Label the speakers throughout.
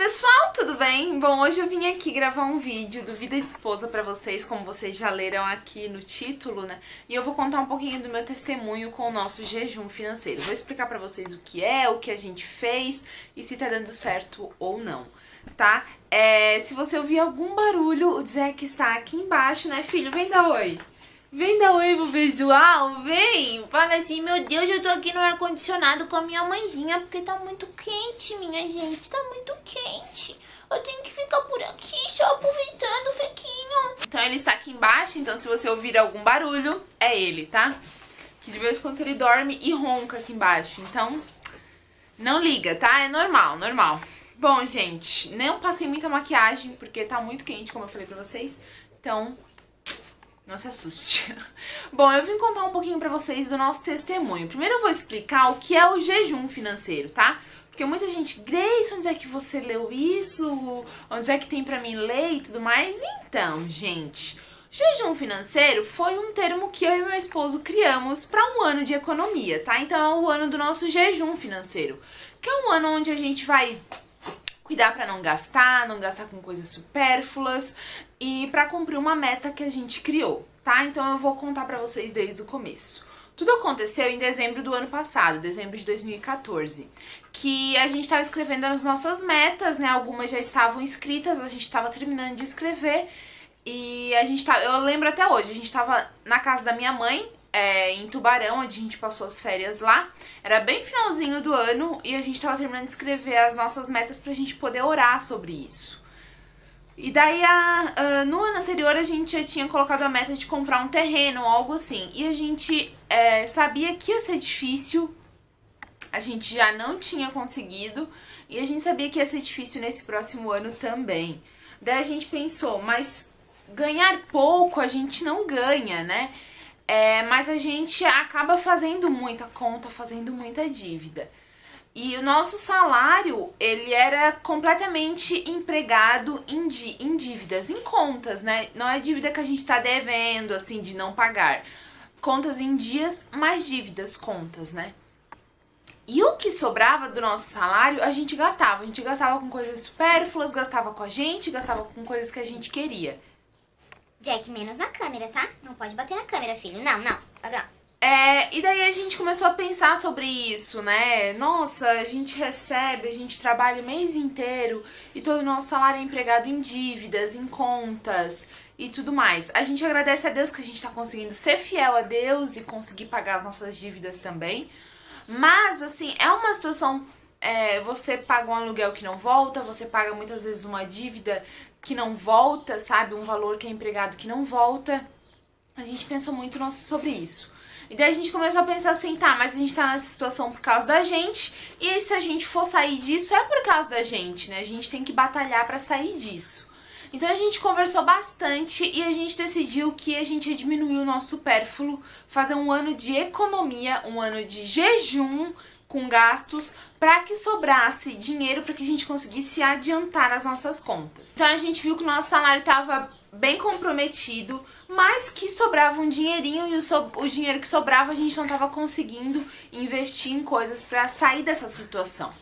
Speaker 1: pessoal, tudo bem? Bom, hoje eu vim aqui gravar um vídeo do Vida de Esposa pra vocês, como vocês já leram aqui no título, né? E eu vou contar um pouquinho do meu testemunho com o nosso jejum financeiro. Vou explicar pra vocês o que é, o que a gente fez e se tá dando certo ou não, tá? Se você ouvir algum barulho, o Jack está aqui embaixo, né, filho? Vem dar oi! Vem dar oi pro pessoal, vem! Fala assim, meu Deus, eu tô aqui no ar-condicionado com a minha mãezinha porque tá muito quente, minha gente, tá muito quente. Eu tenho que ficar por aqui só aproveitando o fequinho. Então ele está aqui embaixo, então se você ouvir algum barulho, é ele, tá? Que de vez em quando ele dorme e ronca aqui embaixo, então não liga, tá? É normal, normal. Bom, gente, não passei muita maquiagem porque tá muito quente, como eu falei pra vocês, então não se assuste. Bom, eu vim contar um pouquinho pra vocês do nosso testemunho. Primeiro eu vou explicar o que é o jejum financeiro, tá? Porque muita gente, Grace, onde é que você leu isso? Onde é que tem pra mim ler e tudo mais? Então, gente, jejum financeiro foi um termo que eu e meu esposo criamos pra um ano de economia, tá? Então é o ano do nosso jejum financeiro, que é um ano onde a gente vai cuidar pra não gastar com coisas supérfluas e pra cumprir uma meta que a gente criou, tá? Então eu vou contar pra vocês desde o começo. Tudo aconteceu em dezembro do ano passado, dezembro de 2014, que a gente estava escrevendo as nossas metas, né? Algumas já estavam escritas, a gente estava terminando de escrever e eu lembro até hoje, a gente estava na casa da minha mãe, em Tubarão, onde a gente passou as férias lá. Era bem finalzinho do ano e a gente tava terminando de escrever as nossas metas pra gente poder orar sobre isso. E daí, no ano anterior, a gente já tinha colocado a meta de comprar um terreno ou algo assim. E a gente sabia que ia ser difícil, a gente já não tinha conseguido, e a gente sabia que ia ser difícil nesse próximo ano também. Daí a gente pensou, mas ganhar pouco a gente não ganha, né? Mas a gente acaba fazendo muita conta, fazendo muita dívida. E o nosso salário, ele era completamente empregado em dívidas, em contas, né? Não é dívida que a gente tá devendo, assim, de não pagar. Contas em dias, mais dívidas, contas, né? E o que sobrava do nosso salário, a gente gastava. A gente gastava com coisas supérfluas, gastava com a gente, gastava com coisas que a gente queria.
Speaker 2: Jack, menos na câmera, tá? Não pode bater na câmera, filho. Não, Gabriel.
Speaker 1: E daí a gente começou a pensar sobre isso, né? Nossa, a gente recebe, a gente trabalha o mês inteiro e todo o nosso salário é empregado em dívidas, em contas e tudo mais. A gente agradece a Deus que a gente tá conseguindo ser fiel a Deus e conseguir pagar as nossas dívidas também. Mas, assim, é uma situação... você paga um aluguel que não volta, você paga muitas vezes uma dívida que não volta, sabe? Um valor que é empregado que não volta. A gente pensou muito sobre isso. E daí a gente começou a pensar assim, tá, mas a gente tá nessa situação por causa da gente, e se a gente for sair disso é por causa da gente, né? A gente tem que batalhar pra sair disso. Então a gente conversou bastante e a gente decidiu que a gente ia diminuir o nosso supérfluo, fazer um ano de economia, um ano de jejum com gastos, para que sobrasse dinheiro para que a gente conseguisse adiantar as nossas contas. Então a gente viu que o nosso salário estava bem comprometido, mas que sobrava um dinheirinho e o dinheiro que sobrava a gente não estava conseguindo investir em coisas para sair dessa situação.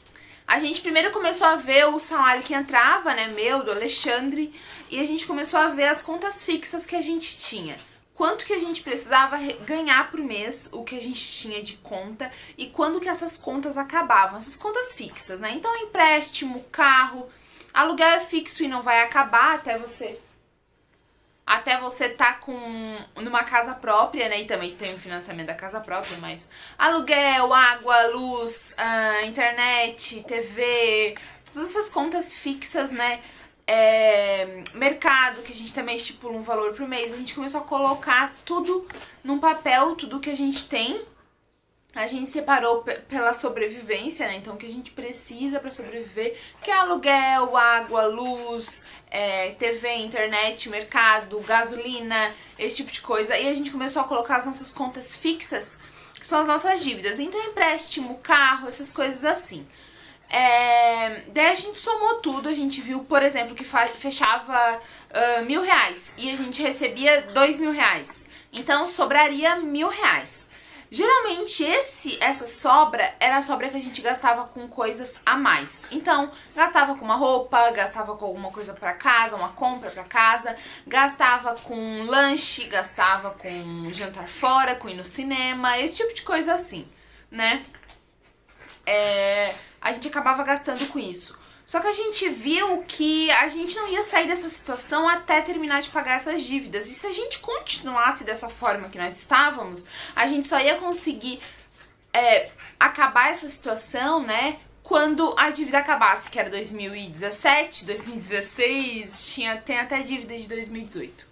Speaker 1: A gente primeiro começou a ver o salário que entrava, né, meu, do Alexandre, e a gente começou a ver as contas fixas que a gente tinha. Quanto que a gente precisava ganhar por mês, o que a gente tinha de conta e quando que essas contas acabavam, essas contas fixas, né? Então, empréstimo, carro, aluguel é fixo e não vai acabar até você tá numa casa própria, né? E também tem o financiamento da casa própria, mas aluguel, água, luz, internet, TV, todas essas contas fixas, né? Mercado, que a gente também estipula um valor por mês. A gente começou a colocar tudo num papel, tudo que a gente tem. A gente separou pela sobrevivência, né? Então o que a gente precisa para sobreviver, que é aluguel, água, luz, TV, internet, mercado, gasolina, esse tipo de coisa. E a gente começou a colocar as nossas contas fixas, que são as nossas dívidas. Então empréstimo, carro, essas coisas assim. Daí a gente somou tudo, a gente viu, por exemplo, que fechava R$1.000 e a gente recebia R$2.000. Então sobraria R$1.000. Geralmente essa sobra era a sobra que a gente gastava com coisas a mais. Então, gastava com uma roupa, gastava com alguma coisa pra casa, uma compra pra casa, gastava com lanche, gastava com jantar fora, com ir no cinema, esse tipo de coisa assim, né? A gente acabava gastando com isso. Só que a gente viu que a gente não ia sair dessa situação até terminar de pagar essas dívidas. E se a gente continuasse dessa forma que nós estávamos, a gente só ia conseguir acabar essa situação, né, quando a dívida acabasse, que era 2017, 2016, tem até dívida de 2018.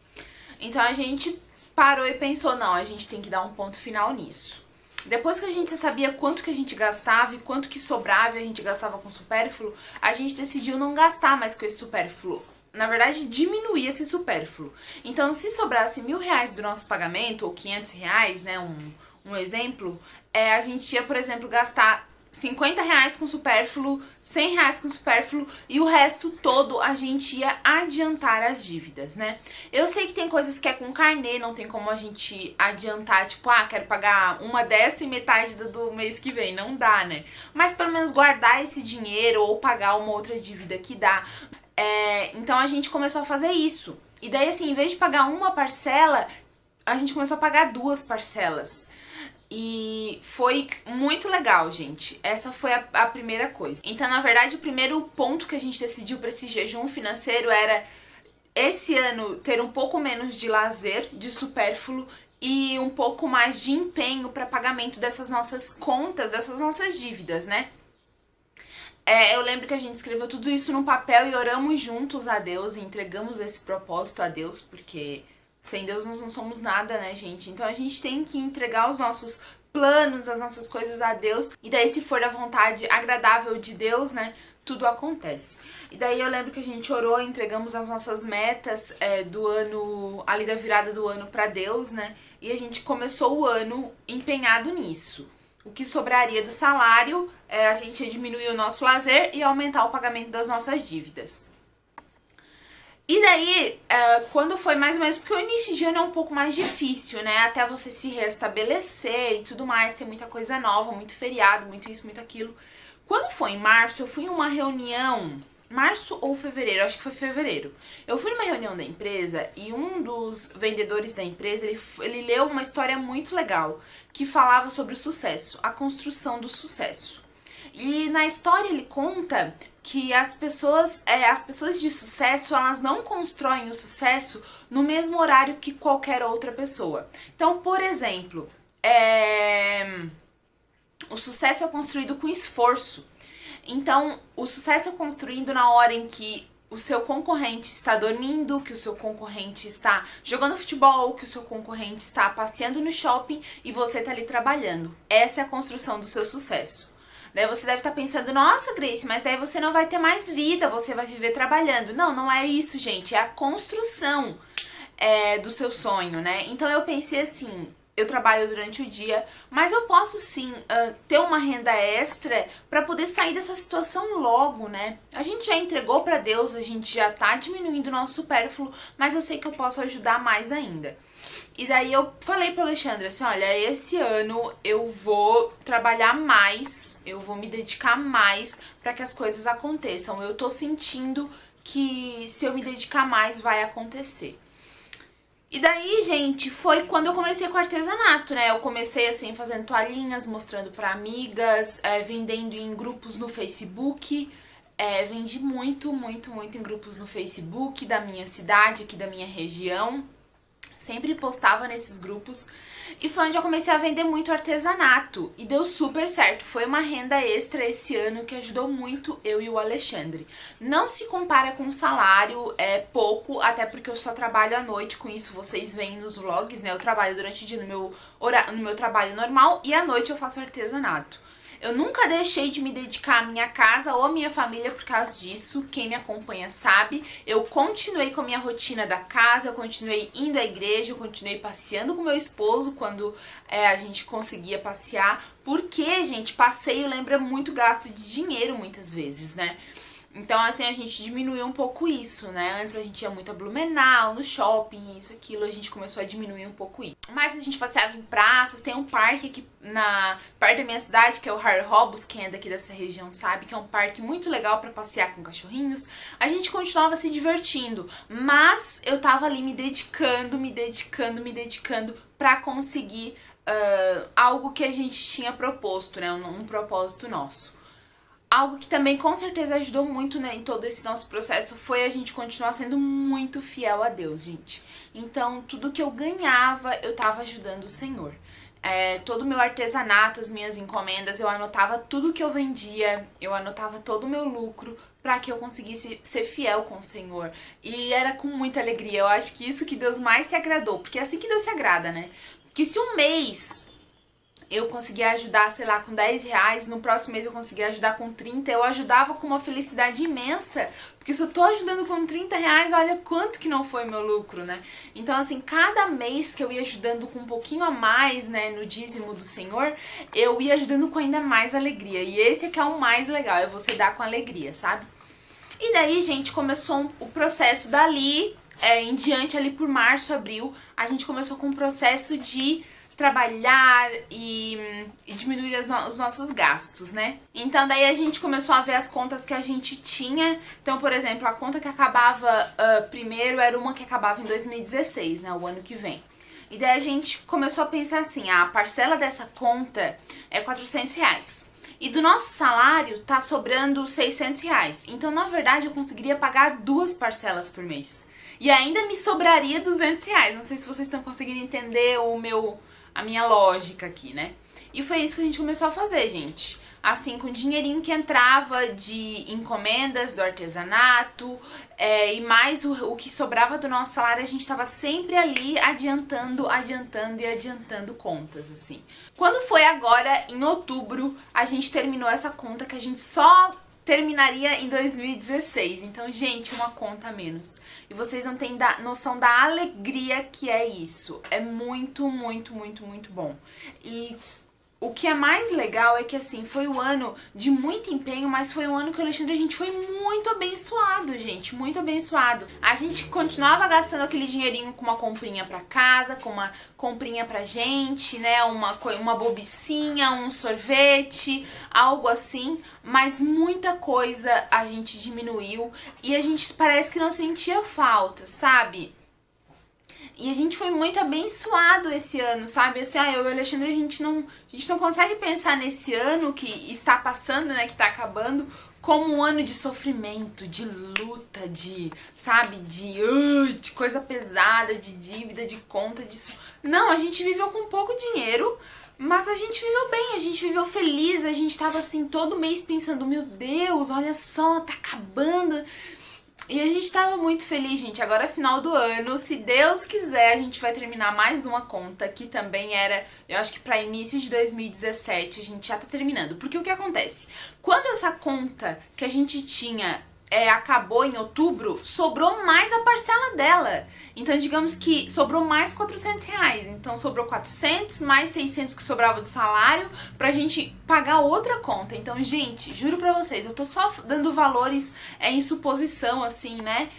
Speaker 1: Então a gente parou e pensou, não, a gente tem que dar um ponto final nisso. Depois que a gente sabia quanto que a gente gastava e quanto que sobrava e a gente gastava com supérfluo, a gente decidiu não gastar mais com esse supérfluo. Na verdade, diminuir esse supérfluo. Então, se sobrasse R$1.000 do nosso pagamento, ou R$500, né, um exemplo, a gente ia, por exemplo, gastar R$50 com supérfluo, R$100 com supérfluo e o resto todo a gente ia adiantar as dívidas, né? Eu sei que tem coisas que é com carnê, não tem como a gente adiantar, tipo, quero pagar uma dessa e metade do mês que vem, não dá, né? Mas pelo menos guardar esse dinheiro ou pagar uma outra dívida que dá. Então a gente começou a fazer isso. E daí, assim, em vez de pagar uma parcela, a gente começou a pagar 2 parcelas. E foi muito legal, gente. Essa foi a primeira coisa. Então, na verdade, o primeiro ponto que a gente decidiu para esse jejum financeiro era esse ano ter um pouco menos de lazer, de supérfluo e um pouco mais de empenho para pagamento dessas nossas contas, dessas nossas dívidas, né? Eu lembro que a gente escreveu tudo isso no papel e oramos juntos a Deus e entregamos esse propósito a Deus, porque sem Deus nós não somos nada, né, gente? Então a gente tem que entregar os nossos planos, as nossas coisas a Deus. E daí, se for da vontade agradável de Deus, né, tudo acontece. E daí eu lembro que a gente orou, entregamos as nossas metas do ano, ali da virada do ano pra Deus, né? E a gente começou o ano empenhado nisso. O que sobraria do salário, a gente ia diminuir o nosso lazer e aumentar o pagamento das nossas dívidas. E daí, quando foi mais ou menos, porque o início de ano é um pouco mais difícil, né, até você se restabelecer e tudo mais, tem muita coisa nova, muito feriado, muito isso, muito aquilo. Quando foi em março, eu fui em uma reunião, março ou fevereiro, acho que foi fevereiro. Eu fui numa reunião da empresa e um dos vendedores da empresa, ele leu uma história muito legal, que falava sobre o sucesso, a construção do sucesso. E na história ele conta que as pessoas de sucesso, elas não constroem o sucesso no mesmo horário que qualquer outra pessoa. Então, por exemplo, o sucesso é construído com esforço. Então, o sucesso é construído na hora em que o seu concorrente está dormindo, que o seu concorrente está jogando futebol, que o seu concorrente está passeando no shopping e você está ali trabalhando. Essa é a construção do seu sucesso. Daí você deve estar pensando, nossa, Grace, mas daí você não vai ter mais vida, você vai viver trabalhando. Não, não é isso, gente, é a construção do seu sonho, né? Então eu pensei assim, eu trabalho durante o dia, mas eu posso sim ter uma renda extra para poder sair dessa situação logo, né? A gente já entregou para Deus, a gente já tá diminuindo o nosso supérfluo, mas eu sei que eu posso ajudar mais ainda. E daí eu falei pro Alexandre assim, olha, esse ano eu vou trabalhar mais, eu vou me dedicar mais para que as coisas aconteçam. Eu tô sentindo que se eu me dedicar mais vai acontecer. E daí, gente, foi quando eu comecei com artesanato, né? Eu comecei assim fazendo toalhinhas, mostrando para amigas, vendendo em grupos no Facebook. Vendi muito em grupos no Facebook da minha cidade, aqui da minha região. Sempre postava nesses grupos. E foi onde eu comecei a vender muito artesanato. E deu super certo. Foi uma renda extra esse ano que ajudou muito eu e o Alexandre. Não se compara com o salário, é pouco, até porque eu só trabalho à noite. Com isso vocês veem nos vlogs, né? Eu trabalho durante o dia no meu trabalho normal e à noite eu faço artesanato. Eu nunca deixei de me dedicar à minha casa ou à minha família por causa disso. Quem me acompanha sabe. Eu continuei com a minha rotina da casa, eu continuei indo à igreja, eu continuei passeando com meu esposo quando a gente conseguia passear. Porque, gente, passeio lembra muito gasto de dinheiro muitas vezes, né? Então, assim, a gente diminuiu um pouco isso, né? Antes a gente ia muito a Blumenau, no shopping, isso, aquilo, a gente começou a diminuir um pouco isso. Mas a gente passeava em praças, tem um parque aqui perto da minha cidade, que é o Harhobos, quem é daqui dessa região sabe, que é um parque muito legal pra passear com cachorrinhos. A gente continuava se divertindo, mas eu tava ali me dedicando pra conseguir algo que a gente tinha proposto, né? Um propósito nosso. Algo que também com certeza ajudou muito, né, em todo esse nosso processo foi a gente continuar sendo muito fiel a Deus, gente. Então, tudo que eu ganhava, eu tava ajudando o Senhor. Todo o meu artesanato, as minhas encomendas, eu anotava tudo que eu vendia, eu anotava todo o meu lucro para que eu conseguisse ser fiel com o Senhor. E era com muita alegria. Eu acho que isso que Deus mais se agradou, porque é assim que Deus se agrada, né? Porque se um mês eu conseguia ajudar, sei lá, com 10 reais, no próximo mês eu conseguia ajudar com 30, eu ajudava com uma felicidade imensa, porque se eu tô ajudando com 30 reais, olha quanto que não foi meu lucro, né? Então, assim, cada mês que eu ia ajudando com um pouquinho a mais, né, no dízimo do Senhor, eu ia ajudando com ainda mais alegria, e esse é que é o mais legal, é você dar com alegria, sabe? E daí, gente, começou o processo dali, em diante, ali por março, abril, a gente começou com um processo de trabalhar e diminuir os nossos gastos, né? Então daí a gente começou a ver as contas que a gente tinha. Então, por exemplo, a conta que acabava primeiro era uma que acabava em 2016, né? O ano que vem. E daí a gente começou a pensar assim, a parcela dessa conta é 400 reais. E do nosso salário tá sobrando 600 reais. Então, na verdade, eu conseguiria pagar 2 parcelas por mês. E ainda me sobraria 200 reais. Não sei se vocês estão conseguindo entender a minha lógica aqui, né? E foi isso que a gente começou a fazer, gente. Assim, com o dinheirinho que entrava de encomendas, do artesanato, e mais o que sobrava do nosso salário, a gente tava sempre ali adiantando contas, assim. Quando foi agora, em outubro, a gente terminou essa conta que a gente só terminaria em 2016. Então, gente, uma conta a menos. E vocês não têm noção da alegria que é isso. É muito, muito, muito, muito bom. E o que é mais legal é que, assim, foi um ano de muito empenho, mas foi um ano que o Alexandre e a gente foi muito abençoado, gente, muito abençoado. A gente continuava gastando aquele dinheirinho com uma comprinha pra casa, com uma comprinha pra gente, né, uma bobicinha, um sorvete, algo assim, mas muita coisa a gente diminuiu e a gente parece que não sentia falta, sabe? E a gente foi muito abençoado esse ano, sabe? Assim, eu e o Alexandre, a gente não consegue pensar nesse ano que está passando, né, que está acabando, como um ano de sofrimento, de luta, sabe, de coisa pesada, de dívida, de conta, disso. Não, a gente viveu com pouco dinheiro, mas a gente viveu bem, a gente viveu feliz, a gente tava assim todo mês pensando, meu Deus, olha só, tá acabando. E a gente tava muito feliz, gente. Agora, final do ano, se Deus quiser, a gente vai terminar mais uma conta, que também era, eu acho que pra início de 2017, a gente já tá terminando. Porque o que acontece? Quando essa conta que a gente tinha acabou em outubro, sobrou mais a parcela dela. Então, digamos que sobrou mais 400 reais. Então, sobrou 400 mais 600 que sobrava do salário pra gente pagar outra conta. Então, gente, juro pra vocês, eu tô só dando valores em suposição, assim, né?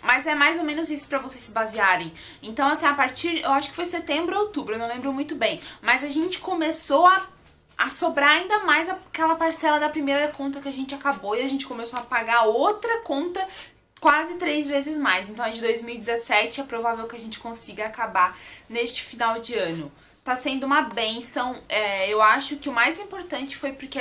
Speaker 1: Mas é mais ou menos isso pra vocês se basearem. Então, assim, a partir, eu acho que foi setembro ou outubro, eu não lembro muito bem. Mas a gente começou a sobrar ainda mais aquela parcela da primeira conta que a gente acabou e a gente começou a pagar outra conta quase 3 vezes mais. Então, a de 2017 é provável que a gente consiga acabar neste final de ano. Tá sendo uma bênção. Eu acho que o mais importante foi porque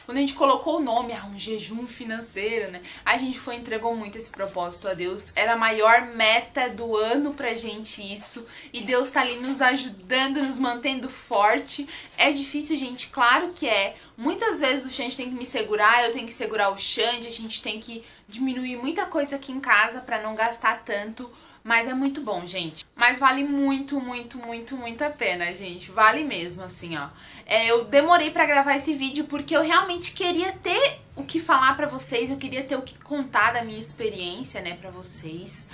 Speaker 1: quando a gente colocou o nome, um jejum financeiro, né? A gente entregou muito esse propósito a Deus. Era a maior meta do ano pra gente isso. E Deus tá ali nos ajudando, nos mantendo forte. É difícil, gente, claro que é. Muitas vezes o Xande tem que me segurar, eu tenho que segurar o Xande, a gente tem que diminuir muita coisa aqui em casa pra não gastar tanto. Mas é muito bom, gente. Mas vale muito, muito, muito, muito a pena, gente. Vale mesmo, assim, ó. Eu demorei pra gravar esse vídeo porque eu realmente queria ter o que falar pra vocês. Eu queria ter o que contar da minha experiência, né, pra vocês.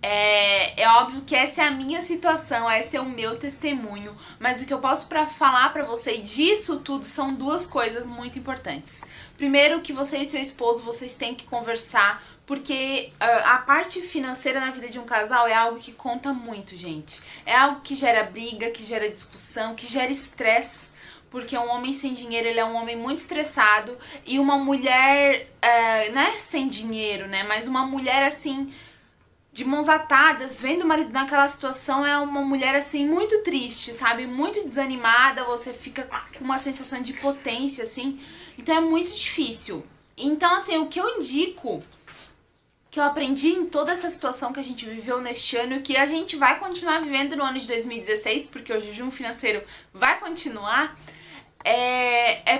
Speaker 1: É óbvio que essa é a minha situação, esse é o meu testemunho, mas o que eu posso falar pra você disso tudo são duas coisas muito importantes. Primeiro, que você e seu esposo, vocês têm que conversar, porque a parte financeira na vida de um casal é algo que conta muito, gente. É algo que gera briga, que gera discussão, que gera estresse. Porque um homem sem dinheiro, ele é um homem muito estressado. E uma mulher, não é sem dinheiro, né? Mas uma mulher, assim, de mãos atadas, vendo o marido naquela situação, é uma mulher, assim, muito triste, sabe? Muito desanimada, você fica com uma sensação de impotência, assim. Então é muito difícil. Então, assim, o que eu indico, que eu aprendi em toda essa situação que a gente viveu neste ano e que a gente vai continuar vivendo no ano de 2016, porque o jejum financeiro vai continuar,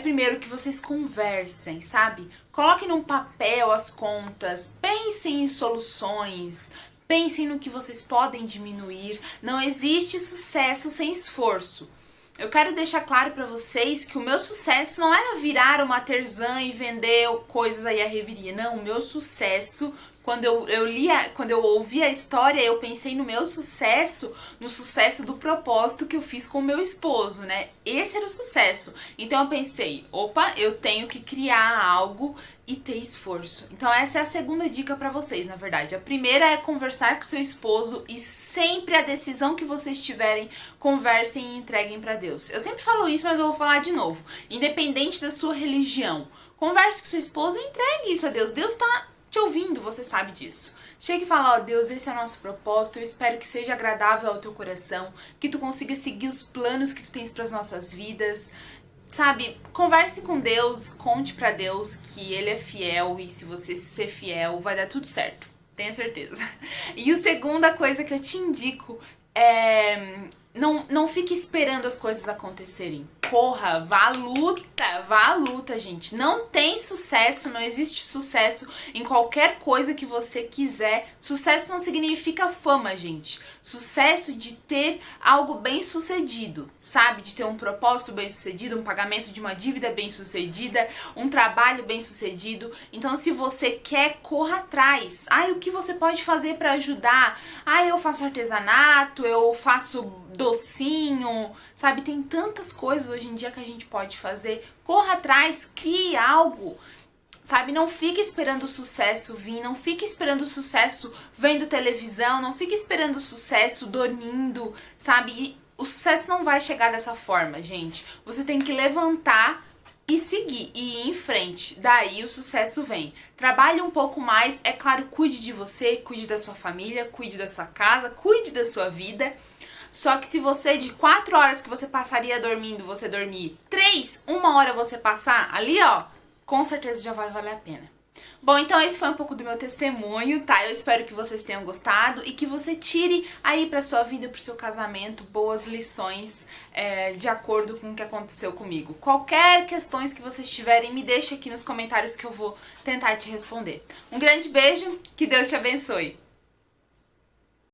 Speaker 1: primeiro que vocês conversem, sabe? Coloquem num papel as contas, pensem em soluções, pensem no que vocês podem diminuir. Não existe sucesso sem esforço. Eu quero deixar claro pra vocês que o meu sucesso não era virar uma artesã e vender coisas aí à reveria. Não, o meu sucesso, quando eu ouvi a história, eu pensei no meu sucesso, no sucesso do propósito que eu fiz com o meu esposo, né? Esse era o sucesso. Então eu pensei, opa, eu tenho que criar algo e ter esforço. Então essa é a segunda dica pra vocês, na verdade. A primeira é conversar com seu esposo e sempre a decisão que vocês tiverem, conversem e entreguem pra Deus. Eu sempre falo isso, mas eu vou falar de novo. Independente da sua religião, converse com seu esposo e entregue isso a Deus. Deus tá te ouvindo, você sabe disso. Chega e fala, ó, Deus, esse é o nosso propósito, eu espero que seja agradável ao teu coração, que tu consiga seguir os planos que tu tens para as nossas vidas, sabe? Converse com Deus, conte pra Deus que Ele é fiel e se você ser fiel vai dar tudo certo, tenha certeza. E a segunda coisa que eu te indico é não fique esperando as coisas acontecerem. Corra, vá à luta, gente. Não tem sucesso, não existe sucesso em qualquer coisa que você quiser. Sucesso não significa fama, gente. Sucesso de ter algo bem sucedido, sabe? De ter um propósito bem sucedido, um pagamento de uma dívida bem sucedida, um trabalho bem sucedido. Então, se você quer, corra atrás. O que você pode fazer para ajudar? Eu faço artesanato, eu faço docinho, sabe? Tem tantas coisas hoje em dia que a gente pode fazer. Corra atrás, crie algo, sabe? Não fique esperando o sucesso vir, não fique esperando o sucesso vendo televisão, não fique esperando o sucesso dormindo, sabe? E o sucesso não vai chegar dessa forma, gente. Você tem que levantar e seguir, e ir em frente. Daí o sucesso vem. Trabalhe um pouco mais, é claro, cuide de você, cuide da sua família, cuide da sua casa, cuide da sua vida. Só que se você, de 4 horas que você passaria dormindo, você dormir 3, 1 hora você passar ali, ó, com certeza já vai valer a pena. Bom, então esse foi um pouco do meu testemunho, tá? Eu espero que vocês tenham gostado e que você tire aí pra sua vida, pro seu casamento, boas lições de acordo com o que aconteceu comigo. Qualquer questões que vocês tiverem, me deixa aqui nos comentários que eu vou tentar te responder. Um grande beijo, que Deus te abençoe!